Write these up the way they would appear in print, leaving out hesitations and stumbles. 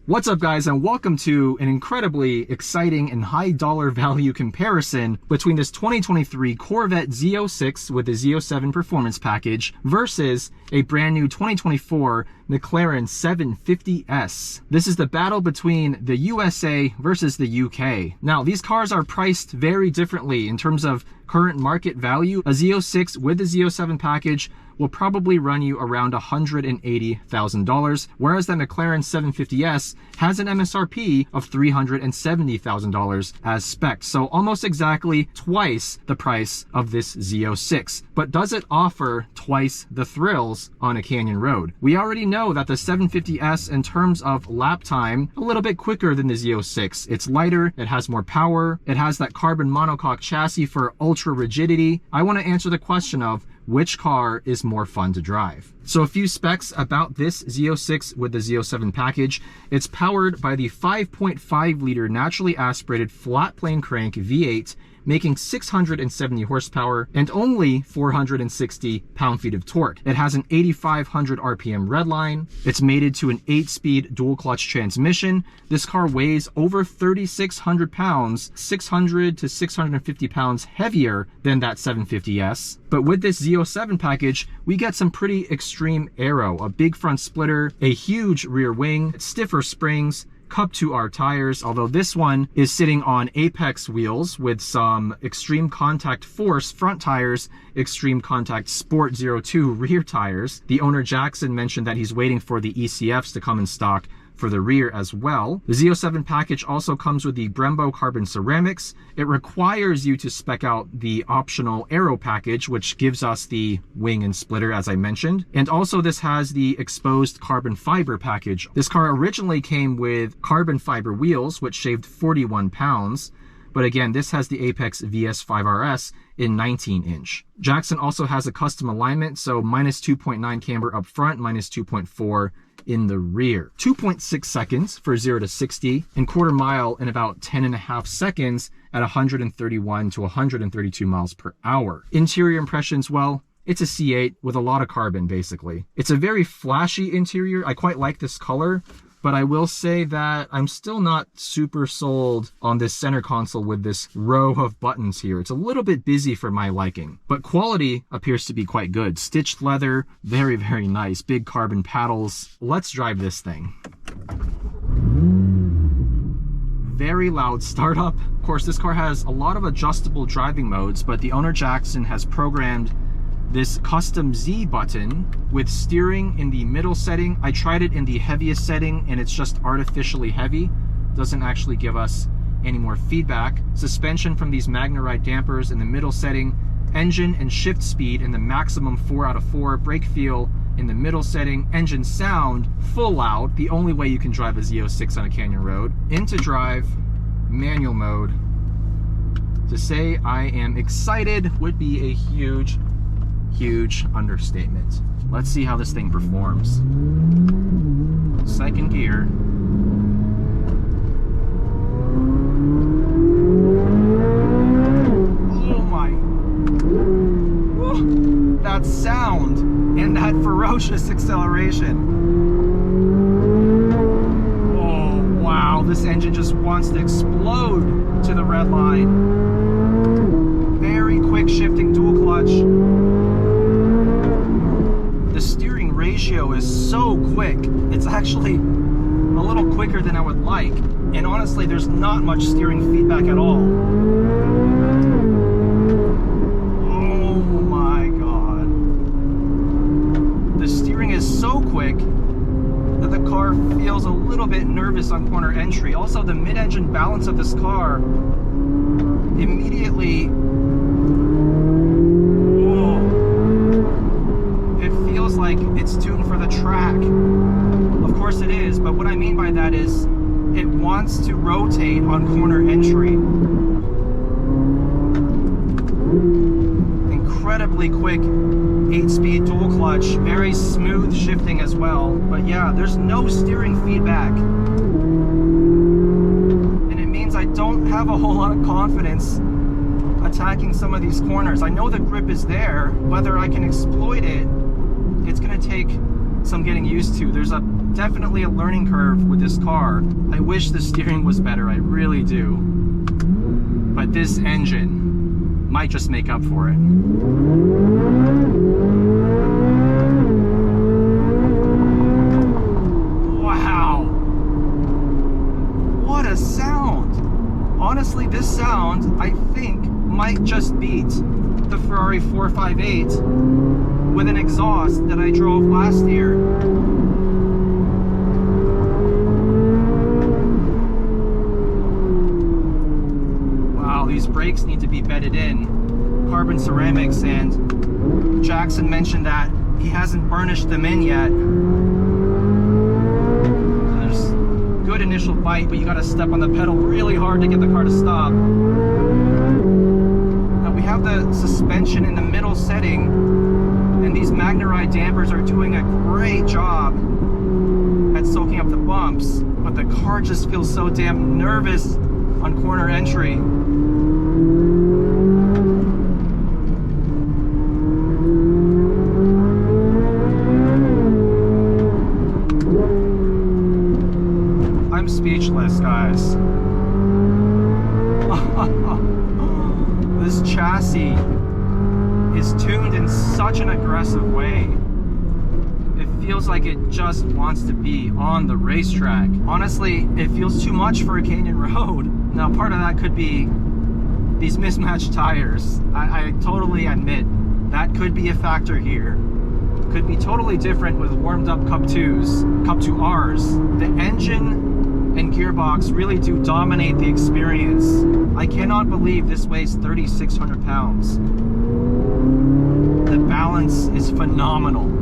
What's up guys, and welcome to an incredibly exciting and high dollar value comparison between this 2023 Corvette Z06 with the Z07 performance package versus a brand new 2024 McLaren 750S. This is the battle between the USA versus the UK. Now, these cars are priced very differently in terms of current market value. A Z06 with the Z07 package will probably run you around $180,000, whereas the McLaren 750S has an MSRP of $370,000 as specs. So almost exactly twice the price of this Z06. But does it offer twice the thrills on a canyon road? We already know that the 750S, in terms of lap time, a little bit quicker than the Z06. It's lighter, it has more power, it has that carbon monocoque chassis for ultra rigidity. I want to answer the question of which car is more fun to drive. So a few specs about this Z06 with the Z07 package. It's powered by the 5.5 liter naturally aspirated flat plane crank V8, making 670 horsepower and only 460 pound-feet of torque. It has an 8,500 RPM redline. It's mated to an 8-speed dual clutch transmission. This car weighs over 3,600 pounds, 600 to 650 pounds heavier than that 750S. But with this Z07 package, we get some pretty extreme aero, a big front splitter, a huge rear wing, stiffer springs, Cup 2R tires, although this one is sitting on Apex wheels with some Extreme Contact Force front tires, Extreme Contact Sport 02 rear tires. The owner Jackson mentioned that he's waiting for the ECFs to come in stock for the rear as well. The Z07 package also comes with the Brembo carbon ceramics. It requires you to spec out the optional aero package, which gives us the wing and splitter, as I mentioned. And also this has the exposed carbon fiber package. This car originally came with carbon fiber wheels, which shaved 41 pounds. But again, this has the Apex VS5RS in 19-inch. Jackson also has a custom alignment, so minus 2.9 camber up front, minus 2.4 in the rear. 2.6 seconds for 0 to 60, and quarter mile in about 10.5 seconds at 131 to 132 miles per hour. Interior impressions, well, it's a C8 with a lot of carbon, basically. It's a very flashy interior. I quite like this color, but I will say that I'm still not super sold on this center console with this row of buttons here. It's a little bit busy for my liking, but quality appears to be quite good. Stitched leather, very, very nice. Big carbon paddles. Let's drive this thing. Very loud startup. Of course, this car has a lot of adjustable driving modes, but the owner Jackson has programmed this custom Z button with steering in the middle setting. I tried it in the heaviest setting and it's just artificially heavy. Doesn't actually give us any more feedback. Suspension from these MagneRide dampers in the middle setting. Engine and shift speed in the maximum 4 out of 4. Brake feel in the middle setting. Engine sound full out, the only way you can drive a Z06 on a canyon road. Into drive, manual mode. To say I am excited would be a huge understatement. Let's see how this thing performs. Second gear. Oh my. Whoa. That sound and that ferocious acceleration. Oh wow, this engine just wants to explode to the red line. Very quick shifting dual clutch. The steering ratio is so quick. It's actually a little quicker than I would like. And honestly, there's not much steering feedback at all. Oh my God. The steering is so quick that the car feels a little bit nervous on corner entry. Also, the mid-engine balance of this car immediately like it's tuned for the track. Of course it is, but what I mean by that is it wants to rotate on corner entry. Incredibly quick 8-speed dual clutch, very smooth shifting as well. But yeah, there's no steering feedback. And it means I don't have a whole lot of confidence attacking some of these corners. I know the grip is there. Whether I can exploit it, it's going to take some getting used to. There's a definitely a learning curve with this car. I wish the steering was better, I really do. But this engine might just make up for it. Wow! What a sound! Honestly, this sound, I think, might just beat the Ferrari 458 with an exhaust that I drove last year. Wow, these brakes need to be bedded in. Carbon ceramics, and Jackson mentioned that he hasn't burnished them in yet. There's good initial bite, but you gotta step on the pedal really hard to get the car to stop. Now we have the suspension in the middle setting, and these McLaren dampers are doing a great job at soaking up the bumps, but the car just feels so damn nervous on corner entry. I'm speechless, guys. This chassis is tuned in such an aggressive way. It feels like it just wants to be on the racetrack. Honestly, it feels too much for a Canyon road. Now, part of that could be these mismatched tires. I totally admit that could be a factor here. Could be totally different with warmed up Cup 2s, Cup 2Rs. The engine and gearbox really do dominate the experience. I cannot believe this weighs 3,600 pounds. The balance is phenomenal.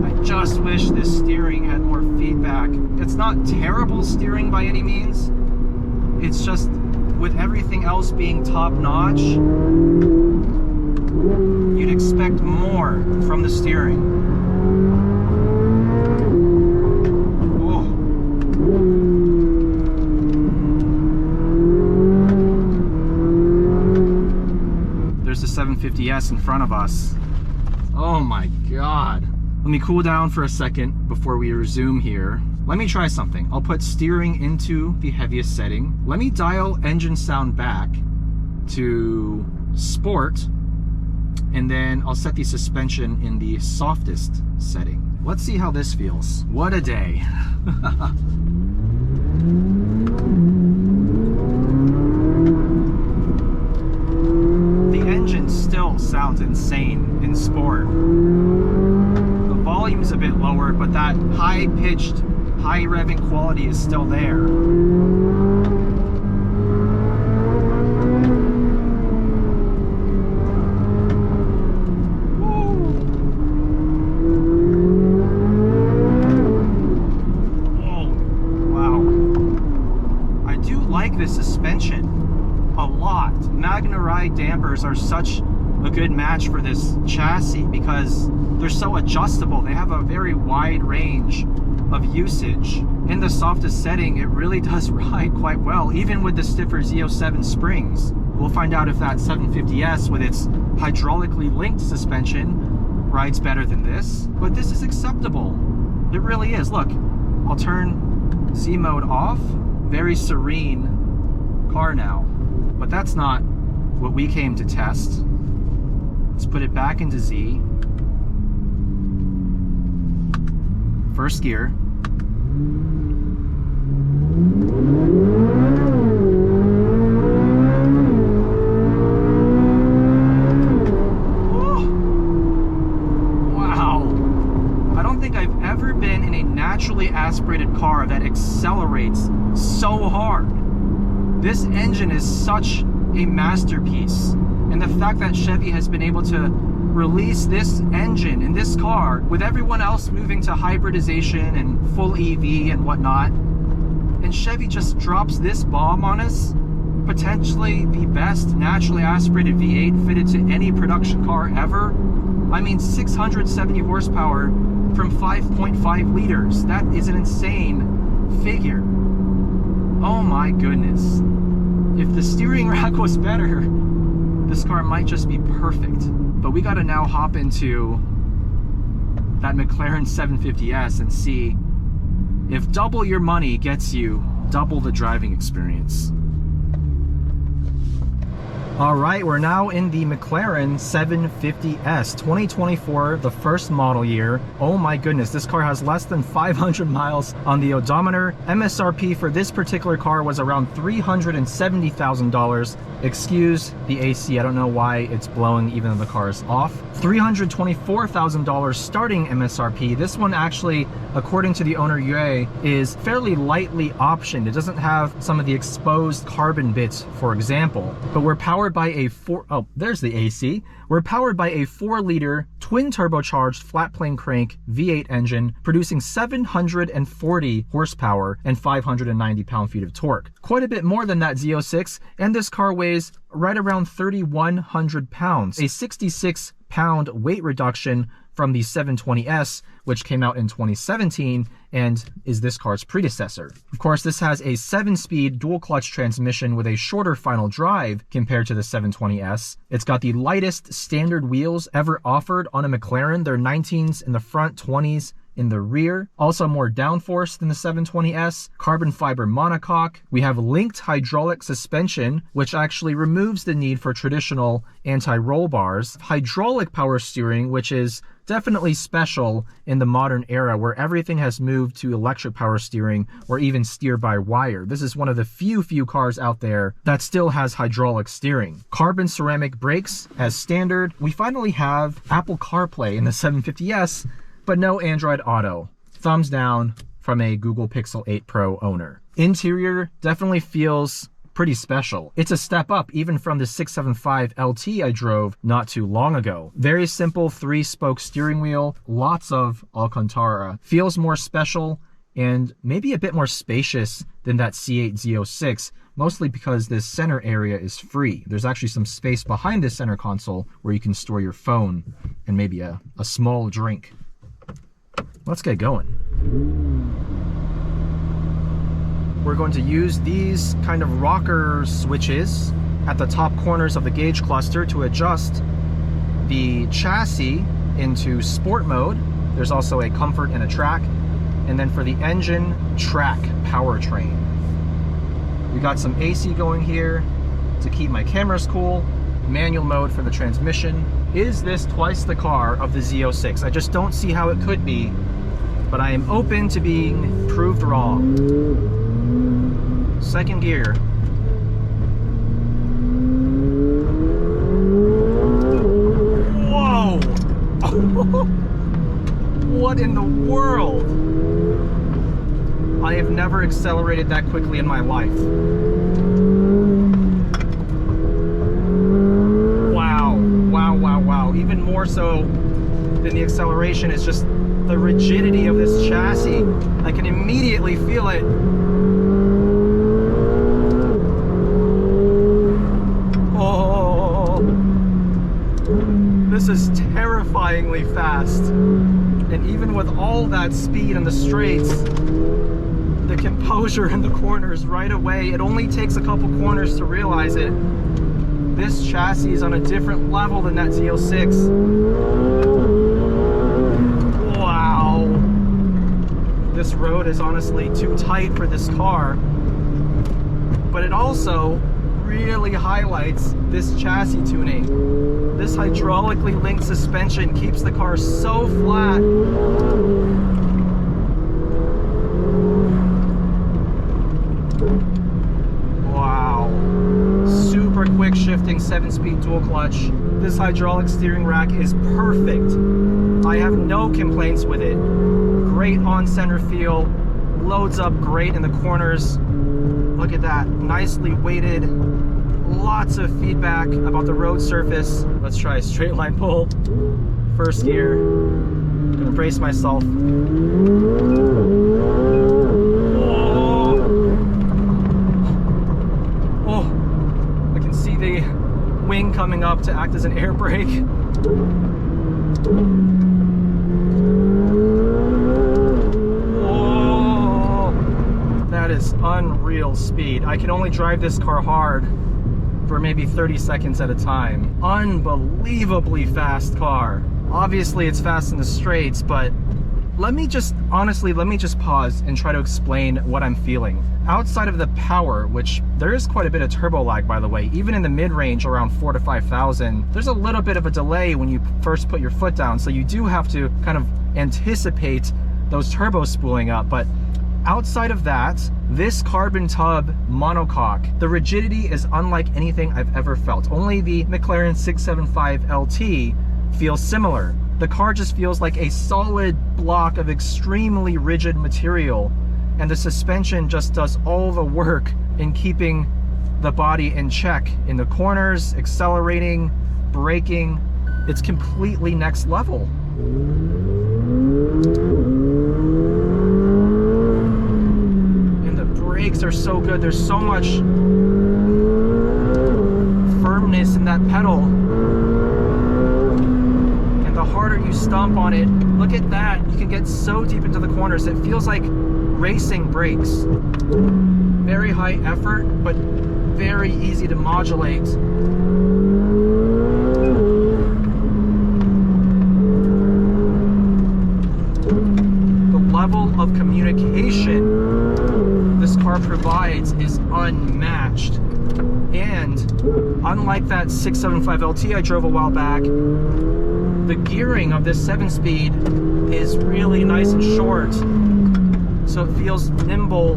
I just wish this steering had more feedback. It's not terrible steering by any means. It's just, with everything else being top notch, you'd expect more from the steering. There's the 750S in front of us. Oh my God. Let me cool down for a second before we resume here. Let me try something. I'll put steering into the heaviest setting. Let me dial engine sound back to sport, and then I'll set the suspension in the softest setting. Let's see how this feels. What a day. The engine still sounds insane in sport. The volume's a bit lower, but that high-pitched, high-revving quality is still there. This suspension a lot. McLaren dampers are such a good match for this chassis because they're so adjustable. They have a very wide range of usage. In the softest setting, it really does ride quite well, even with the stiffer Z07 springs. We'll find out if that 750S with its hydraulically linked suspension rides better than this, but this is acceptable. It really is. Look, I'll turn Z mode off. Very serene car now, but that's not what we came to test. Let's put it back into Z. First gear. Oh, wow. I don't think I've ever been in a naturally aspirated car that accelerates so hard. This engine is such a masterpiece, and the fact that Chevy has been able to release this engine in this car with everyone else moving to hybridization and full EV and whatnot, and Chevy just drops this bomb on us, potentially the best naturally aspirated V8 fitted to any production car ever. I mean, 670 horsepower from 5.5 liters. That is an insane figure. Oh my goodness. If the steering rack was better, this car might just be perfect. But we gotta now hop into that McLaren 750S and see if double your money gets you double the driving experience. All right, we're now in the McLaren 750S 2024, the first model year. Oh my goodness, this car has less than 500 miles on the odometer. MSRP for this particular car was around $370,000. Excuse the AC, I don't know why it's blowing even though the car is off. $324,000 starting MSRP. This one actually, according to the owner UA, is fairly lightly optioned. It doesn't have some of the exposed carbon bits, for example. But we're powered by a there's the AC. We're powered by a 4-liter twin turbocharged flat plane crank V8 engine, producing 740 horsepower and 590 pound-feet of torque. Quite a bit more than that Z06, and this car weighs right around 3,100 pounds, a 66-pound weight reduction from the 720S, which came out in 2017 and is this car's predecessor. Of course, this has a 7-speed dual-clutch transmission with a shorter final drive compared to the 720S. It's got the lightest standard wheels ever offered on a McLaren. They're 19s in the front, 20s in the rear. Also more downforce than the 720S. Carbon fiber monocoque. We have linked hydraulic suspension, which actually removes the need for traditional anti-roll bars. Hydraulic power steering, which is definitely special in the modern era where everything has moved to electric power steering or even steer by wire. This is one of the few cars out there that still has hydraulic steering. Carbon ceramic brakes as standard. We finally have Apple CarPlay in the 750S, but no Android Auto. Thumbs down from a Google Pixel 8 Pro owner. Interior definitely feels pretty special. It's a step up even from the 675 LT I drove not too long ago. Very simple 3-spoke steering wheel, lots of Alcantara. Feels more special and maybe a bit more spacious than that C8 Z06, mostly because this center area is free. There's actually some space behind this center console where you can store your phone and maybe a small drink. Let's get going. We're going to use these kind of rocker switches at the top corners of the gauge cluster to adjust the chassis into sport mode. There's also a comfort and a track. And then for the engine, track, powertrain. We got some AC going here to keep my cameras cool. Manual mode for the transmission. Is this twice the car of the Z06? I just don't see how it could be, but I am open to being proved wrong. Second gear. Whoa! What in the world? I have never accelerated that quickly in my life. Wow, wow, wow, wow. Even more so than the acceleration, it's just the rigidity of this chassis. I can immediately feel it. This is terrifyingly fast, and even with all that speed in the straights, the composure in the corners right away, it only takes a couple corners to realize it. This chassis is on a different level than that Z06. Wow. This road is honestly too tight for this car, but it also really highlights this chassis tuning. This hydraulically linked suspension keeps the car so flat. Wow. Super quick shifting 7-speed dual clutch. This hydraulic steering rack is perfect. I have no complaints with it. Great on-center feel. Loads up great in the corners. Look at that. Nicely weighted. Lots of feedback about the road surface. Let's try a straight line pull. First gear. Gonna brace myself. Oh. Oh. I can see the wing coming up to act as an air brake. Oh. That is unreal speed. I can only drive this car hard for maybe 30 seconds at a time. Unbelievably fast car. Obviously it's fast in the straights, but let me just pause and try to explain what I'm feeling. Outside of the power, which there is quite a bit of turbo lag, by the way, even in the mid-range around 4,000 to 5,000, there's a little bit of a delay when you first put your foot down, so you do have to kind of anticipate those turbos spooling up. But outside of that, this carbon tub monocoque, the rigidity is unlike anything I've ever felt. Only the McLaren 675 LT feels similar. The car just feels like a solid block of extremely rigid material, and the suspension just does all the work in keeping the body in check in the corners, accelerating, braking. It's completely next level. And the brakes are so good. There's so much firmness in that pedal. And the harder you stomp on it, look at that. You can get so deep into the corners. It feels like racing brakes. Very high effort, but very easy to modulate. The level of communication this car provides is unmatched. And unlike that 675 LT I drove a while back, the gearing of this 7-speed is really nice and short. So it feels nimble,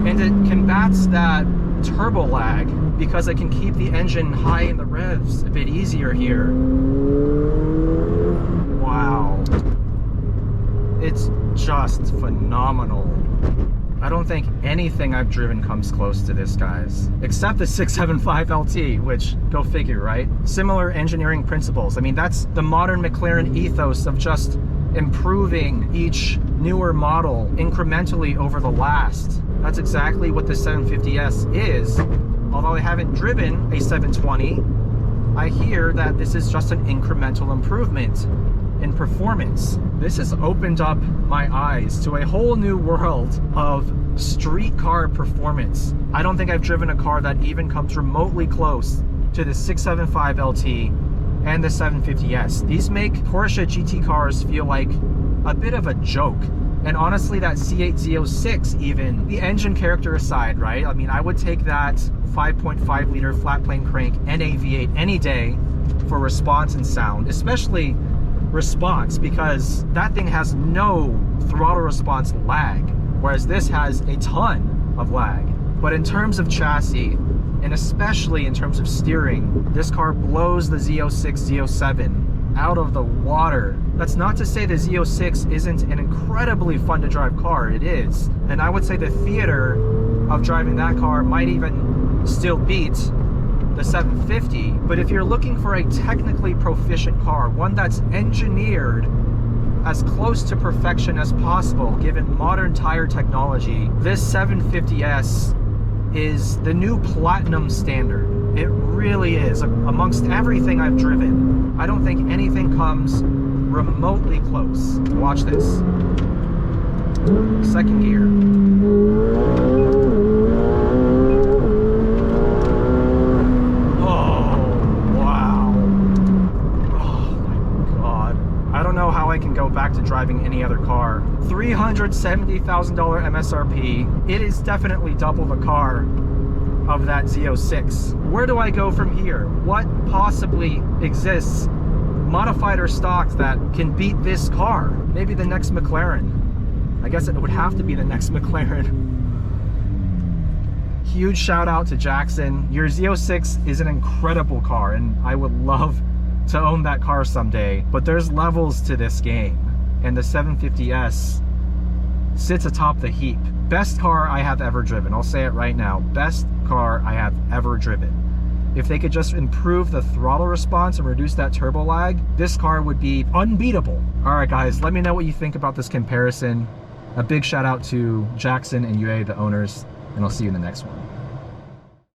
and it combats that turbo lag because I can keep the engine high in the revs a bit easier here. Wow, it's just phenomenal. I don't think anything I've driven comes close to this, guys, except the 675 LT, which, go figure, right? Similar engineering principles. I mean, that's the modern McLaren ethos of just improving each newer model incrementally over the last. That's exactly what the 750S is. Although I haven't driven a 720, I hear that this is just an incremental improvement in performance. This has opened up my eyes to a whole new world of street car performance. I don't think I've driven a car that even comes remotely close to the 675 LT and the 750S. These make Porsche GT cars feel like a bit of a joke. And honestly, that C8 Z06, even, the engine character aside, right? I mean, I would take that 5.5 liter flat plane crank NA V8 any day for response and sound, especially response, because that thing has no throttle response lag, whereas this has a ton of lag. But in terms of chassis, and especially in terms of steering, this car blows the Z06 Z07 out of the water. That's not to say the Z06 isn't an incredibly fun to drive car. It is. And I would say the theater of driving that car might even still beat the 750. But if you're looking for a technically proficient car, one that's engineered as close to perfection as possible given modern tire technology, this 750S is the new platinum standard. It really is. Amongst everything I've driven, I don't think anything comes remotely close. Watch this. Second gear. Oh, wow. Oh my God. I don't know how I can go back to driving any other car. $370,000 MSRP. It is definitely double the car of that Z06. Where do I go from here? What possibly exists, modified or stocked, that can beat this car? Maybe the next McLaren. I guess it would have to be the next McLaren. Huge shout out to Jackson. Your Z06 is an incredible car, and I would love to own that car someday, but there's levels to this game, and the 750S sits atop the heap. Best car I have ever driven. I'll say it right now. Best car I have ever driven. If they could just improve the throttle response and reduce that turbo lag, this car would be unbeatable. All right, guys, let me know what you think about this comparison. A big shout out to Jackson and UA, the owners, and I'll see you in the next one.